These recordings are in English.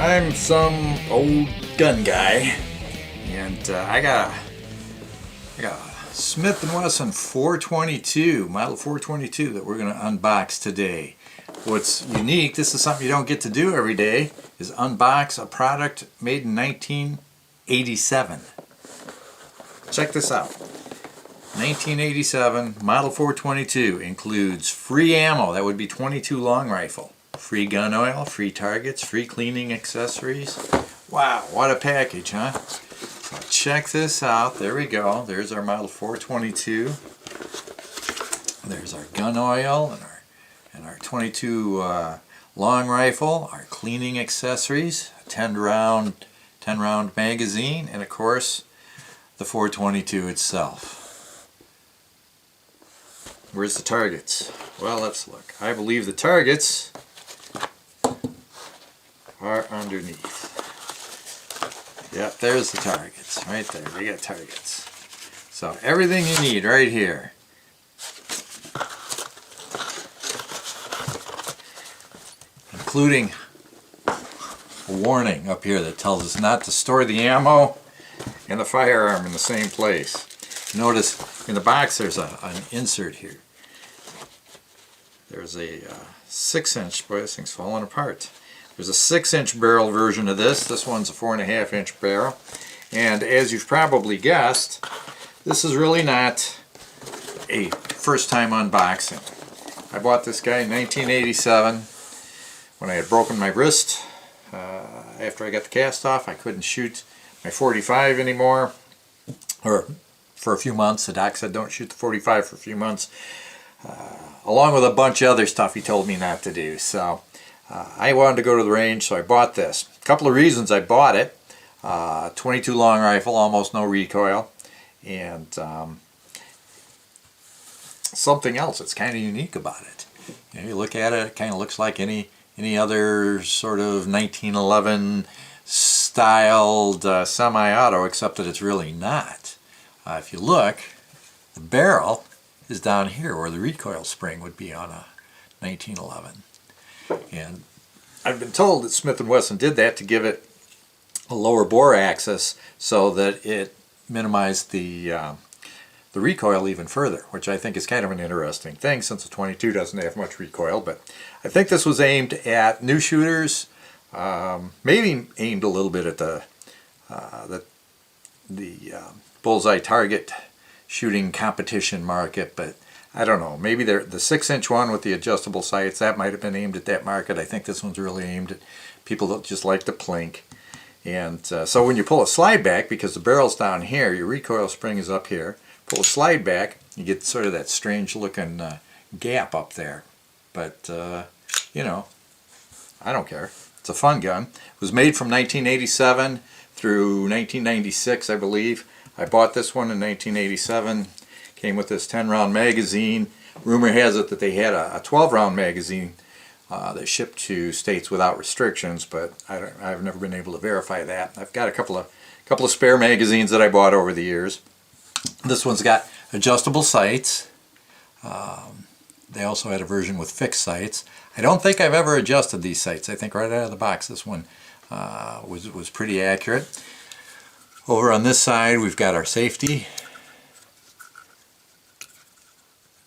I'm some old gun guy, and I got a Smith Wesson 422, model 422 that we're going to unbox today. What's unique, this is something you don't get to do every day, is unbox a product made in 1987. Check this out. 1987 model 422 includes free ammo, that would be 22 long rifle, free gun oil, free targets, free cleaning accessories. Wow, what a package, huh? So check this out. There we go. There's our model 422. There's our gun oil and our 22 long rifle, our cleaning accessories, a 10 round magazine, and of course the 422 itself. Where's the targets? Well, let's look. I believe the targets are underneath. Yep, there's the targets. Right there. We got targets. So everything you need right here. Including a warning up here that tells us not to store the ammo and the firearm in the same place. Notice in the box there's an insert here. There's a 6-inch, boy, this thing's falling apart. There's a 6-inch barrel version of this. This one's a 4.5-inch barrel. And as you've probably guessed, this is really not a first-time unboxing. I bought this guy in 1987 when I had broken my wrist. After I got the cast off, I couldn't shoot my 45 anymore, or for a few months. The doc said don't shoot the 45 for a few months, along with a bunch of other stuff he told me not to do. So I wanted to go to the range, so I bought this. A couple of reasons I bought it. 22 long rifle, almost no recoil, and something else that's kind of unique about it. You know, you look at it, it kind of looks like any other sort of 1911 styled semi-auto, except that it's really not. If you look, the barrel is down here where the recoil spring would be on a 1911. And I've been told that Smith & Wesson did that to give it a lower bore axis so that it minimized the recoil even further, which I think is kind of an interesting thing since the 22 doesn't have much recoil. But I think this was aimed at new shooters, maybe aimed a little bit at the bullseye target shooting competition market, but I don't know. Maybe the 6-inch one with the adjustable sights, that might have been aimed at that market. I think this one's really aimed at people that just like to plink. And so when you pull a slide back, because the barrel's down here, your recoil spring is up here, pull a slide back, you get sort of that strange looking gap up there. But, you know, I don't care. It's a fun gun. It was made from 1987 through 1996, I believe. I bought this one in 1987. Came with this 10-round magazine. Rumor has it that they had a 12-round magazine that shipped to states without restrictions, but I've never been able to verify that. I've got a couple of spare magazines that I bought over the years. This one's got adjustable sights. They also had a version with fixed sights. I don't think I've ever adjusted these sights. I think right out of the box this one was pretty accurate. Over on this side we've got our safety.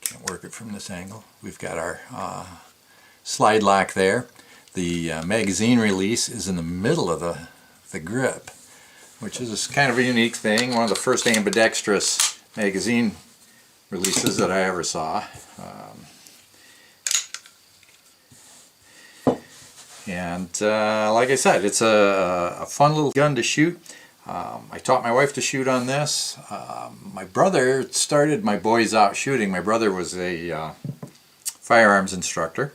Can't work it from this angle. We've got our slide lock there. The magazine release is in the middle of the grip, which is kind of a unique thing. One of the first ambidextrous magazine releases that I ever saw. Like I said, it's a fun little gun to shoot. I taught my wife to shoot on this. My brother started my boys out shooting. My brother was a firearms instructor,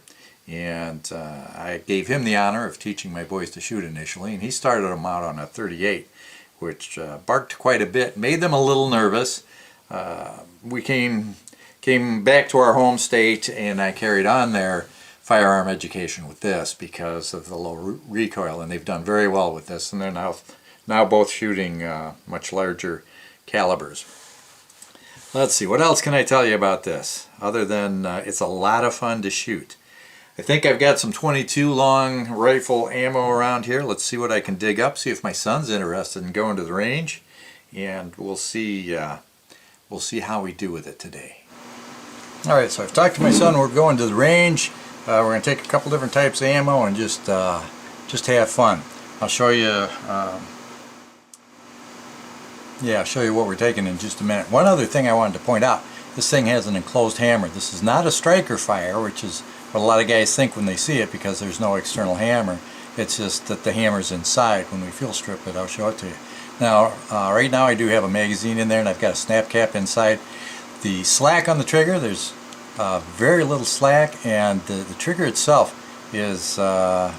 and I gave him the honor of teaching my boys to shoot initially, and he started them out on a 38, which barked quite a bit, made them a little nervous. We came back to our home state, and I carried on their firearm education with this because of the low recoil, and they've done very well with this, and they're now both shooting much larger calibers. Let's see, what else can I tell you about this other than it's a lot of fun to shoot. I think I've got some 22 long rifle ammo around here. Let's see what I can dig up, see if my son's interested in going to the range, and we'll see how we do with it today. Alright, so I've talked to my son. We're going to the range. We're going to take a couple different types of ammo and just have fun. I'll show you I'll show you what we're taking in just a minute. One other thing I wanted to point out, this thing has an enclosed hammer. This is not a striker fire, which is what a lot of guys think when they see it, because there's no external hammer. It's just that the hammer's inside. When we fuel strip it, I'll show it to you. Now, right now I do have a magazine in there, and I've got a snap cap inside. The slack on the trigger, there's very little slack, and the trigger itself is, I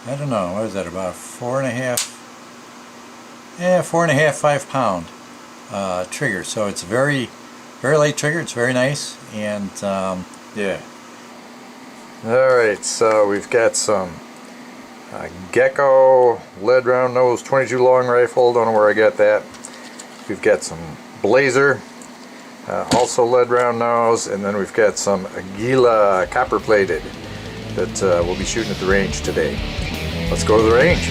don't know, what is that, about 4.5, 5 pound trigger. So it's very light trigger. It's very nice, and yeah. Alright, so we've got some Gecko lead round nose 22 long rifle. Don't know where I got that. We've got some Blazer, also lead round nose, and then we've got some Aguila copper plated that we'll be shooting at the range today. Let's go to the range.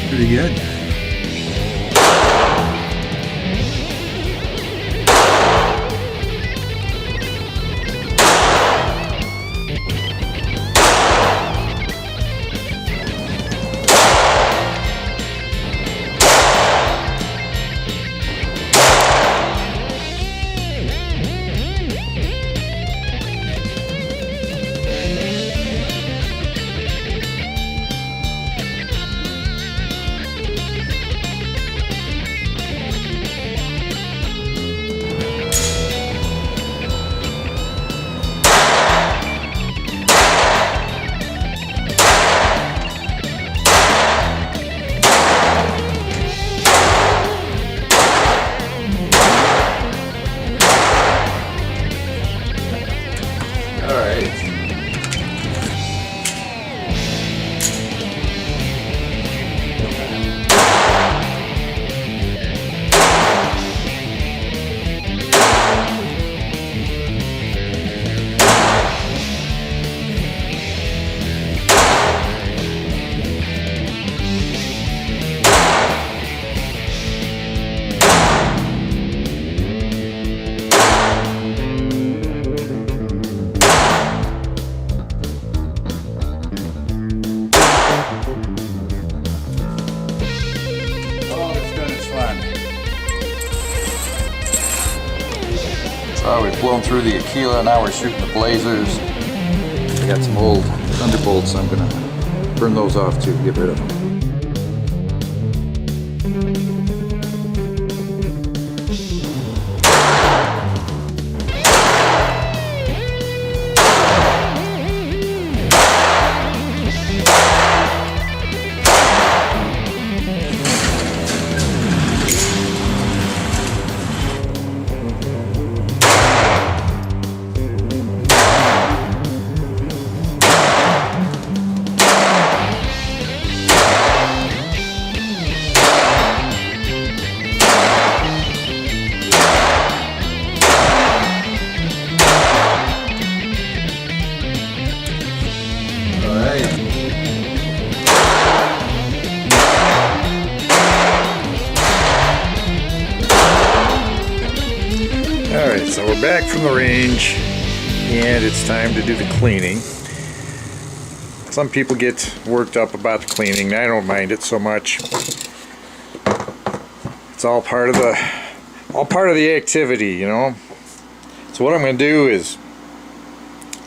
Pretty good. We've blown through the Aquila, now we're shooting the Blazers. I got some old Thunderbolts, I'm going to burn those off too, get rid of them. Alright, so we're back from the range and it's time to do the cleaning. Some people get worked up about the cleaning. I don't mind it so much. It's all part of the activity, you know. So what I'm going to do is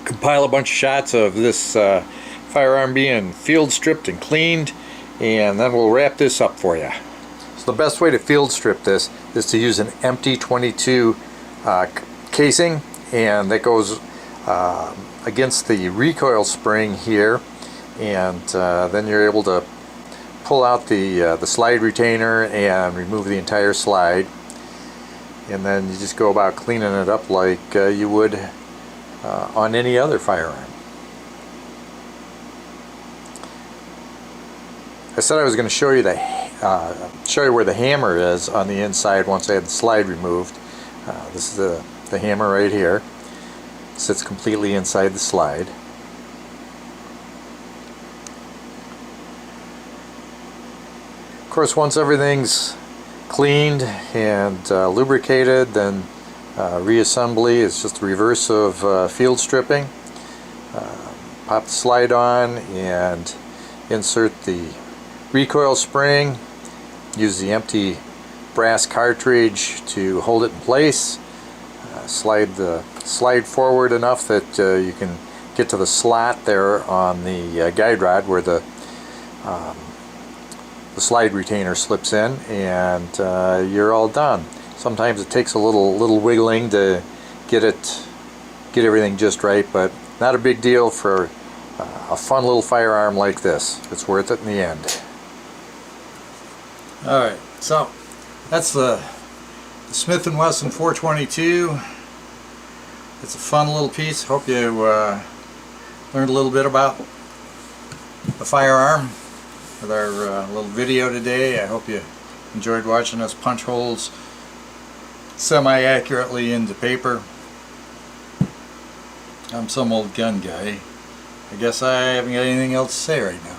compile a bunch of shots of this firearm being field stripped and cleaned, and then we'll wrap this up for you. So the best way to field strip this is to use an empty 22 casing, and that goes against the recoil spring here, and then you're able to pull out the slide retainer and remove the entire slide, and then you just go about cleaning it up like you would on any other firearm. I said I was going to show you where the hammer is on the inside once I had the slide removed. This is the hammer right here. It sits completely inside the slide. Of course, once everything's cleaned and lubricated, then reassembly is just the reverse of field stripping. Pop the slide on and insert the recoil spring. Use the empty brass cartridge to hold it in place. Slide forward enough that you can get to the slot there on the guide rod where the slide retainer slips in, and you're all done. Sometimes it takes a little wiggling to get everything just right, but not a big deal for a fun little firearm like this. It's worth it in the end. Alright, so that's the Smith Wesson 422. It's a fun little piece. Hope you learned a little bit about the firearm with our little video today. I hope you enjoyed watching us punch holes semi-accurately into paper. I'm some old gun guy. I guess I haven't got anything else to say right now.